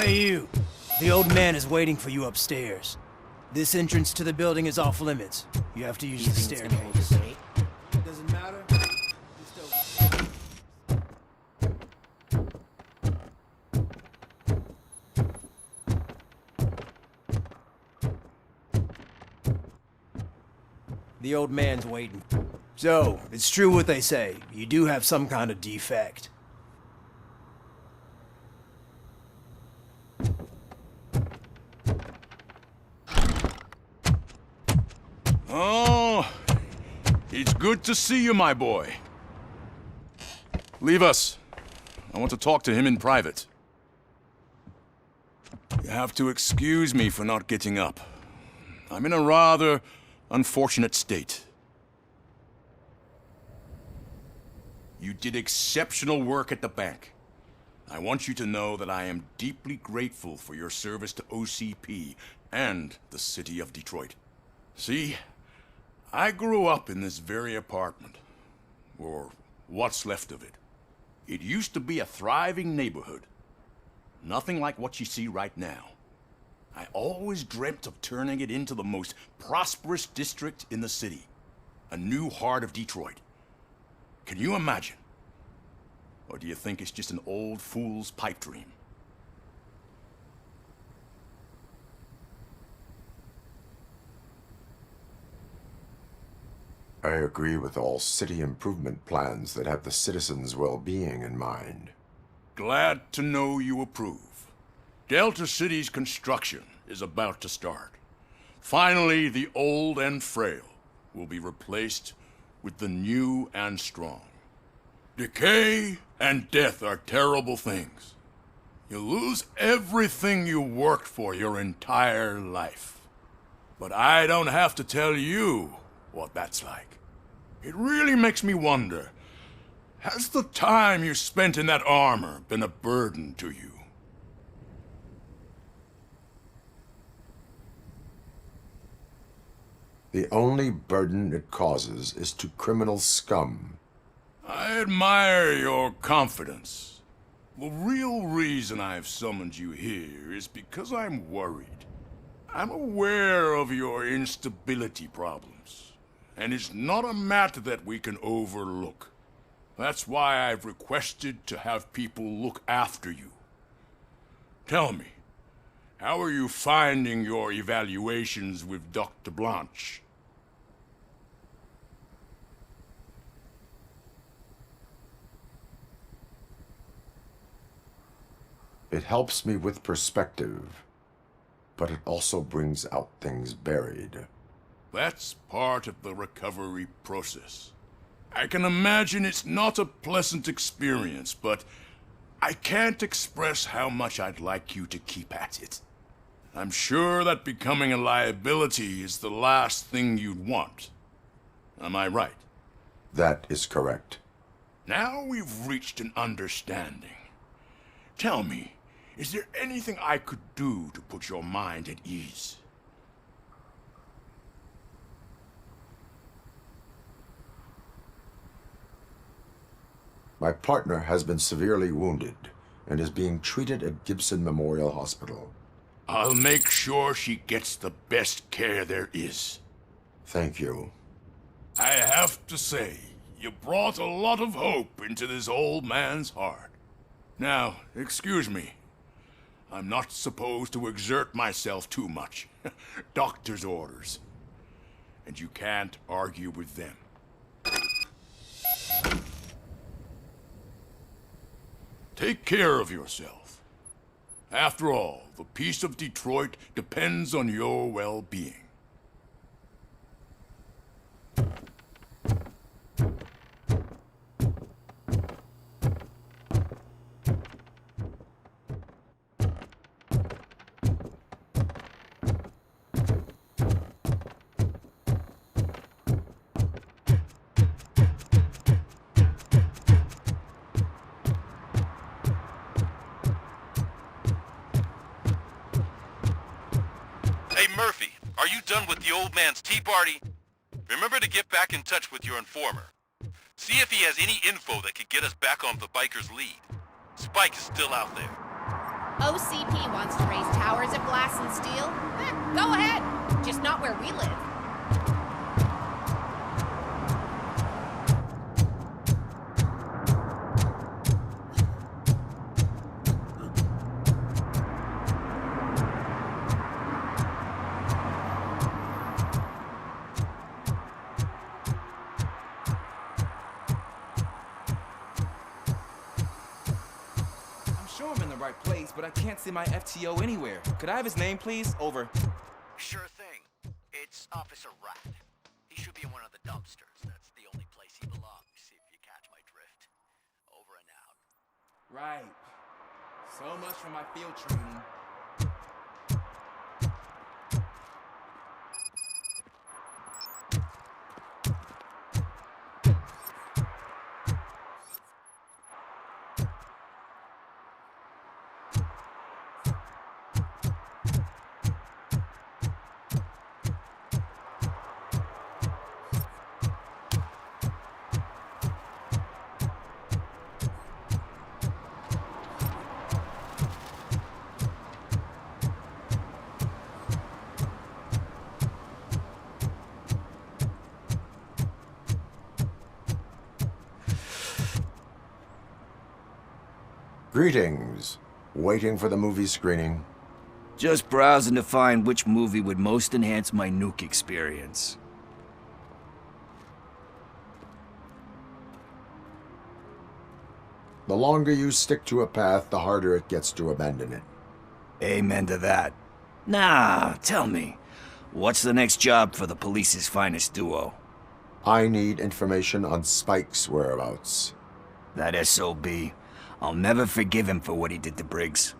Hey you! The old man is waiting for you upstairs. This entrance to the building is off limits. You have to use the staircase. Doesn't matter. The old man's waiting. So, it's true what they say. You do have some kind of defect. Oh, it's good to see you, my boy. Leave us. I want to talk to him in private. You have to excuse me for not getting up. I'm in a rather unfortunate state. You did exceptional work at the bank. I want you to know that I am deeply grateful for your service to OCP and the city of Detroit. See, I grew up in this very apartment, or what's left of it. It used to be a thriving neighborhood. Nothing like what you see right now. I always dreamt of turning it into the most prosperous district in the city. A new heart of Detroit. Can you imagine? Or do you think it's just an old fool's pipe dream? I agree with all city improvement plans that have the citizens' well-being in mind. Glad to know you approve. Delta City's construction is about to start. Finally, the old and frail will be replaced with the new and strong. Decay and death are terrible things. You lose everything you worked for your entire life. But I don't have to tell you what that's like. It really makes me wonder, has the time you spent in that armor been a burden to you? The only burden it causes is to criminal scum. I admire your confidence. The real reason I've summoned you here is because I'm worried. I'm aware of your instability problems, and it's not a matter that we can overlook. That's why I've requested to have people look after you. Tell me, how are you finding your evaluations with Dr. Blanche? It helps me with perspective, but it also brings out things buried. That's part of the recovery process. I can imagine it's not a pleasant experience, but I can't express how much I'd like you to keep at it. I'm sure that becoming a liability is the last thing you'd want. Am I right? That is correct. Now we've reached an understanding. Tell me, is there anything I could do to put your mind at ease? My partner has been severely wounded and is being treated at Gibson Memorial Hospital. I'll make sure she gets the best care there is. Thank you. I have to say, you brought a lot of hope into this old man's heart. Now, excuse me. I'm not supposed to exert myself too much. Doctor's orders. And you can't argue with them. Take care of yourself. After all, the peace of Detroit depends on your well-being. Hey Murphy, are you done with the old man's tea party? Remember to get back in touch with your informer. See if he has any info that could get us back on the biker's lead. Spike is still out there. OCP wants to raise towers of glass and steel? Go ahead. Just not where we live. Sure I'm in the right place, but I can't see my FTO anywhere. Could I have his name, please? Over. Sure thing. It's Officer Rat. He should be in one of the dumpsters. That's the only place he belongs, if you catch my drift. Over and out. Right. So much for my field training. Greetings. Waiting for the movie screening? Just browsing to find which movie would most enhance my nuke experience. The longer you stick to a path, the harder it gets to abandon it. Amen to that. Nah, tell me, what's the next job for the police's finest duo? I need information on Spike's whereabouts. That SOB. I'll never forgive him for what he did to Briggs.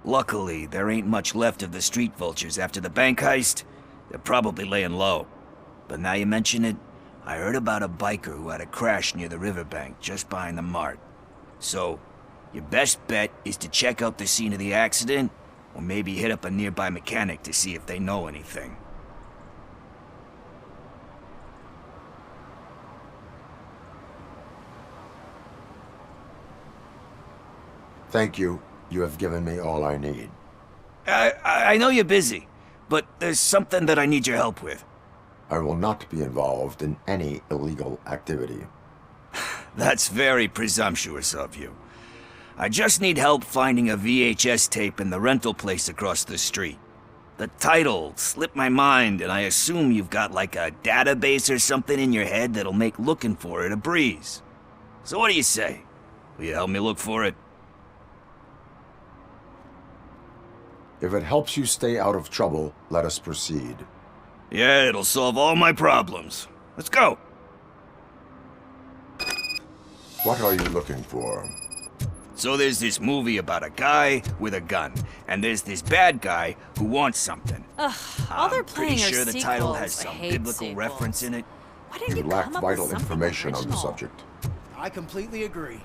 Luckily, there ain't much left of the street vultures after the bank heist. They're probably laying low. But now you mention it, I heard about a biker who had a crash near the riverbank just behind the mart. So, your best bet is to check out the scene of the accident, or maybe hit up a nearby mechanic to see if they know anything. Thank you. You have given me all I need. I know you're busy, but there's something that I need your help with. I will not be involved in any illegal activity. That's very presumptuous of you. I just need help finding a VHS tape in the rental place across the street. The title slipped my mind, and I assume you've got like a database or something in your head that'll make looking for it a breeze. So what do you say? Will you help me look for it? If it helps you stay out of trouble, let us proceed. Yeah, it'll solve all my problems. Let's go! What are you looking for? So there's this movie about a guy with a gun, and there's this bad guy who wants something. Ugh, all they're playing pretty are sure the title has sequels. I some hate biblical sequels. reference in it. Why didn't You you lack come up vital with something information on the original? subject. I completely agree.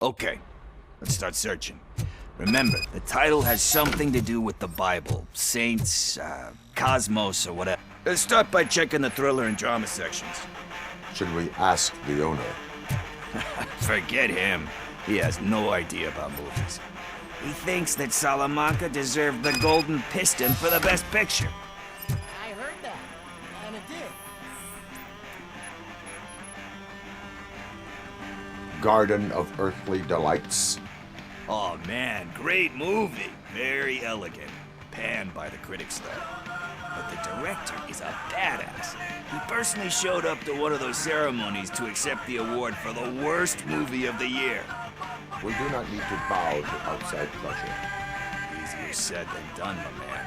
Okay, let's start searching. Remember, the title has something to do with the Bible, saints, cosmos, or whatever. Let's start by checking the thriller and drama sections. Should we ask the owner? Forget him. He has no idea about movies. He thinks that Salamanca deserved the Golden Piston for the Best Picture. I heard that, and it did. Garden of Earthly Delights. Oh man, great movie. Very elegant. Panned by the critics though. But the director is a badass. He personally showed up to one of those ceremonies to accept the award for the worst movie of the year. We do not need to bow to outside pressure. Easier said than done, my man.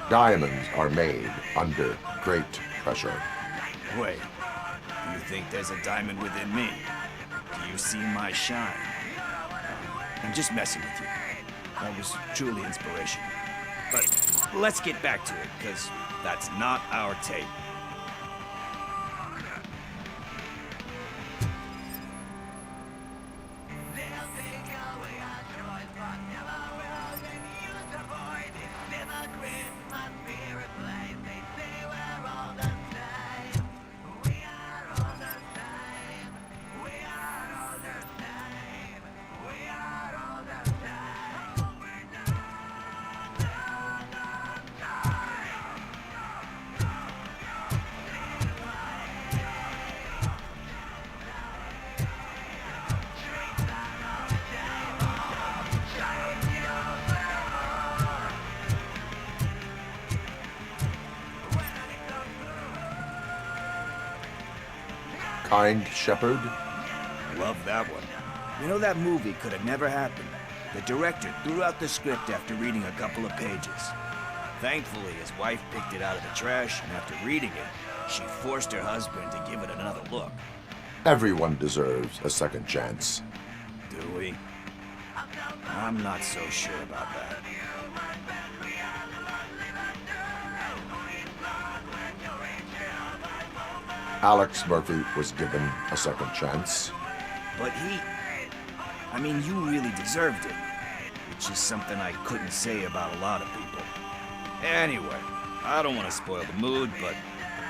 Diamonds are made under great pressure. Wait, do you think there's a diamond within me? Do you see my shine? I'm just messing with you. That was truly inspirational. But let's get back to it, because that's not our tape. Kind Shepherd? Love that one. You know, that movie could have never happened. The director threw out the script after reading a couple of pages. Thankfully, his wife picked it out of the trash, and after reading it, she forced her husband to give it another look. Everyone deserves a second chance. Do we? I'm not so sure about that. Alex Murphy was given a second chance. But I mean, you really deserved it. Which is something I couldn't say about a lot of people. Anyway, I don't want to spoil the mood, but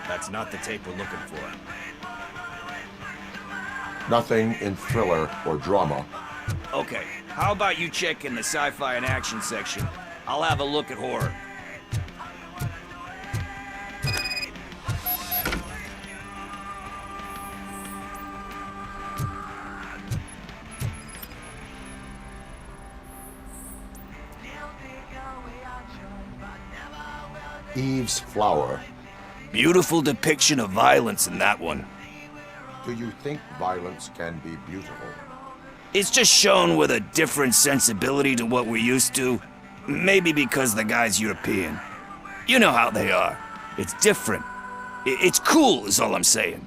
that's not the tape we're looking for. Nothing in thriller or drama. Okay, how about you check in the sci-fi and action section? I'll have a look at horror. Eve's Flower. Beautiful depiction of violence in that one. Do you think violence can be beautiful? It's just shown with a different sensibility to what we're used to. Maybe because the guy's European. You know how they are. It's different. It's cool, is all I'm saying.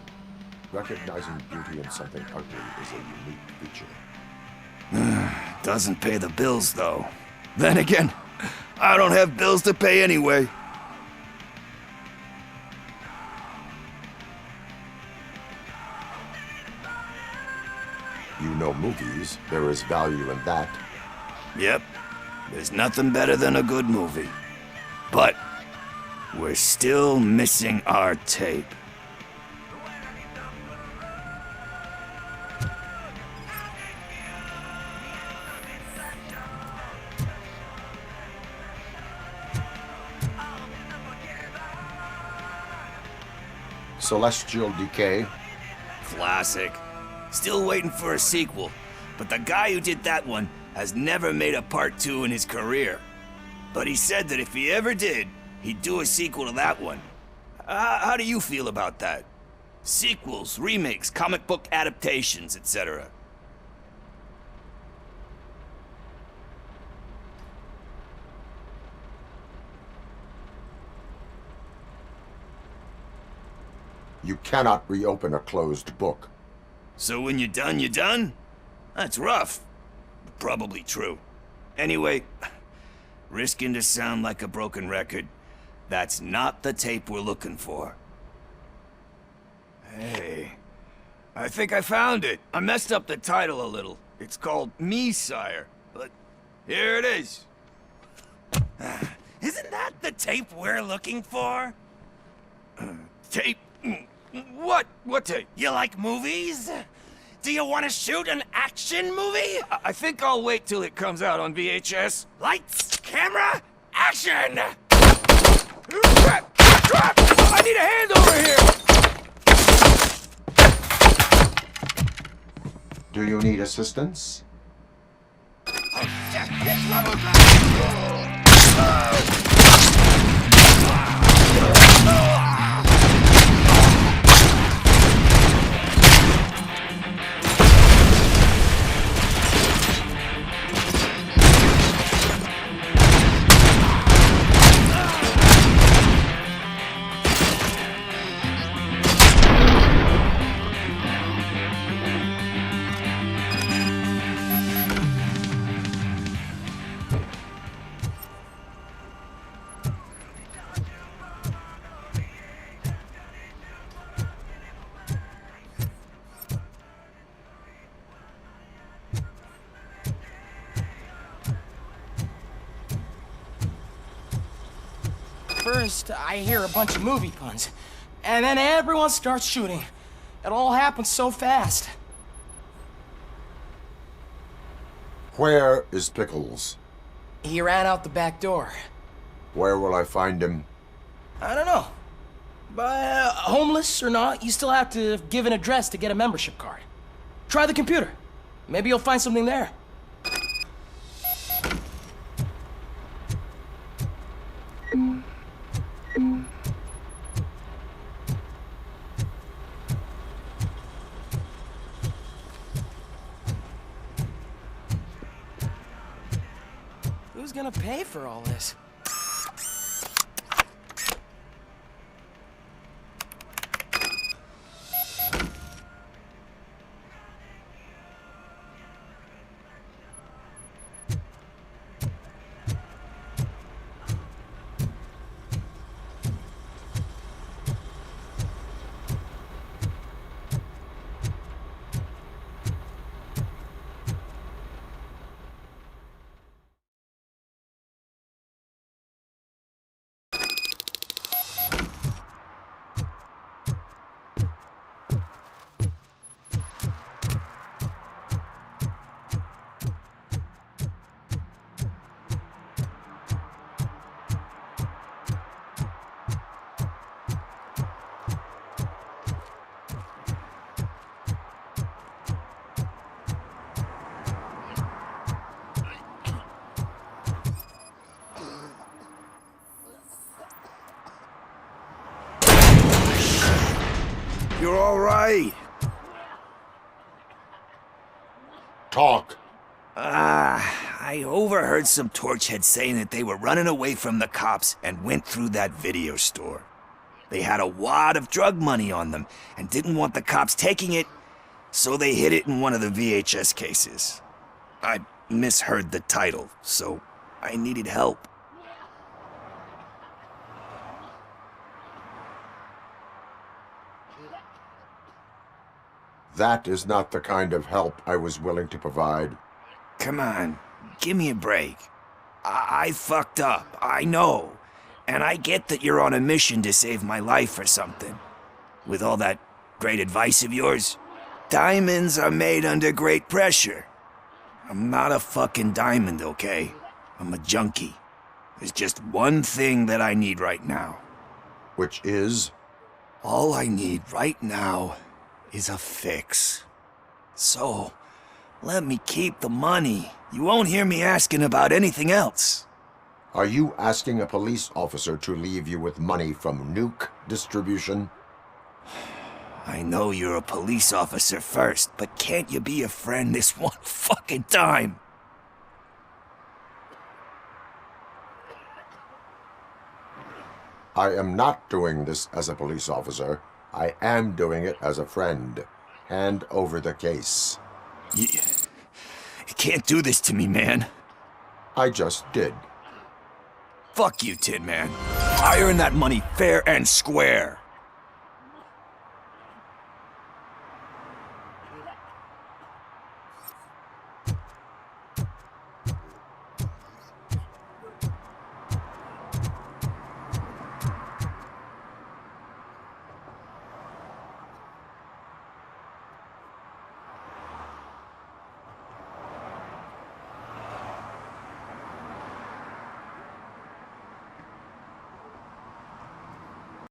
Recognizing beauty in something ugly is a unique feature. Doesn't pay the bills, though. Then again, I don't have bills to pay anyway. You know movies, there is value in that. Yep, there's nothing better than a good movie. But we're still missing our tape. Celestial Decay. Classic. Still waiting for a sequel, but the guy who did that one has never made a part 2 in his career. But he said that if he ever did, he'd do a sequel to that one. How do you feel about that? Sequels, remakes, comic book adaptations, etc. You cannot reopen a closed book. So when you're done, you're done? That's rough. But probably true. Anyway, risking to sound like a broken record, that's not the tape we're looking for. Hey, I think I found it. I messed up the title a little. It's called Me, Sire, but here it is. Isn't that the tape we're looking for? Tape? What? What tape? You like movies? Do you want to shoot an action movie? I think I'll wait till it comes out on VHS. Lights, camera, action! Crap! Crap! I need a hand over here! Do you need assistance? It's Robocop! First, I hear a bunch of movie puns, and then everyone starts shooting. It all happens so fast. Where is Pickles? He ran out the back door. Where will I find him? I don't know. But homeless or not, you still have to give an address to get a membership card. Try the computer. Maybe you'll find something there. Who's gonna pay for all this? You're all right. Talk. I overheard some torchheads saying that they were running away from the cops and went through that video store. They had a wad of drug money on them and didn't want the cops taking it, so they hid it in one of the VHS cases. I misheard the title, so I needed help. That is not the kind of help I was willing to provide. Come on, give me a break. I fucked up, I know. And I get that you're on a mission to save my life or something. With all that great advice of yours, diamonds are made under great pressure. I'm not a fucking diamond, okay? I'm a junkie. There's just one thing that I need right now. Which is? All I need right now is a fix. So, let me keep the money. You won't hear me asking about anything else. Are you asking a police officer to leave you with money from nuke distribution? I know you're a police officer first, but can't you be a friend this one fucking time? I am not doing this as a police officer. I am doing it as a friend. Hand over the case. You can't do this to me, man. I just did. Fuck you, Tin Man. I earned that money fair and square.